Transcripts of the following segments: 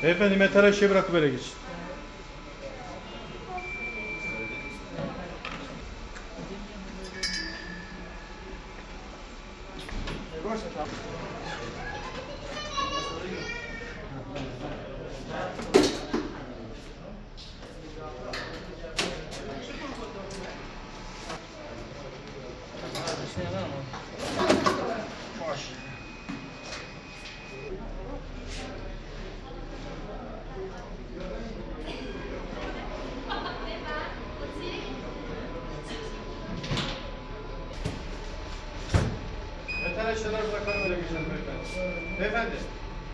Beyefendi metal şey bırakıp böyle geç. Metal eşyaları bırakalım öyle geçelim beyefendi. Beyefendi,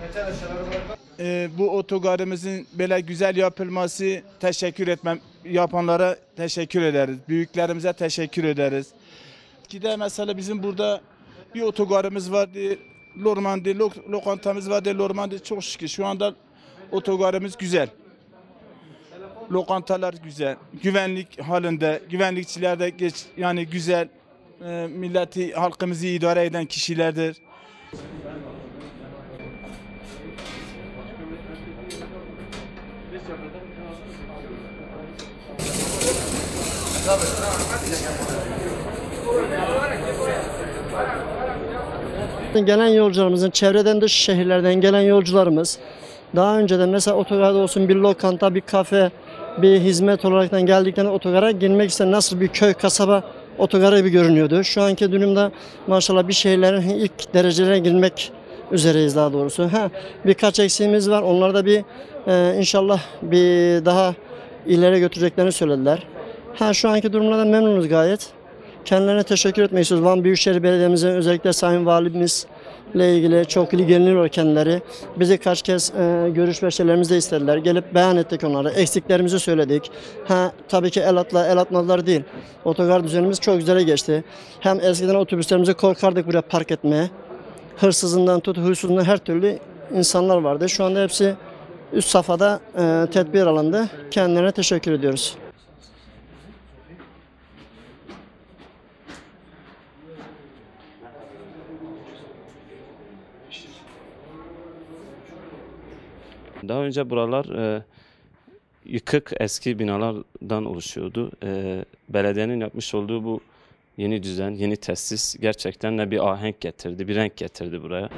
metal eşyaları bırakalım. Bu otogarımızın böyle güzel yapılması yapanlara teşekkür ederiz. Büyüklerimize teşekkür ederiz. Ki de mesela bizim burada bir otogarımız vardı. Lormandi lokantamız vardı. Lormandi çok şükür şu anda otogarımız güzel. Lokantalar güzel. Güvenlik halinde, güvenlikçiler de yani güzel. Milleti, halkımızı idare eden kişilerdir. Gelen yolcularımızın çevreden dış şehirlerden gelen yolcularımız daha önceden mesela otogarda olsun bir lokanta, bir kafe, bir hizmet olaraktan geldiklerinde otogara girmek isteyen nasıl bir köy, kasaba otogarı gibi görünüyordu. Şu anki durumda maşallah bir şehirlerin ilk derecelere girmek üzereyiz daha doğrusu. Birkaç eksiğimiz var. Onları da inşallah bir daha ileri götüreceklerini söylediler. Şu anki durumlardan memnunuz gayet. Kendilerine teşekkür etmek istiyoruz. Van Büyükşehir Belediye'mize özellikle Sayın Valimizle ilgili çok ilgileniyor kendileri. Bizi kaç kez görüş ve şeylerimizi istediler. Gelip beyan ettik onlara. Eksiklerimizi söyledik. Tabii ki el atmadılar değil. Otogar düzenimiz çok güzel geçti. Hem eskiden otobüslerimizi korkardık buraya park etmeye. Hırsızından tut, huysuzundan her türlü insanlar vardı. Şu anda hepsi üst safhada tedbir alındı. Kendilerine teşekkür ediyoruz. Daha önce buralar yıkık eski binalardan oluşuyordu. Belediyenin yapmış olduğu bu yeni düzen, yeni tesis gerçekten de bir ahenk getirdi, bir renk getirdi buraya.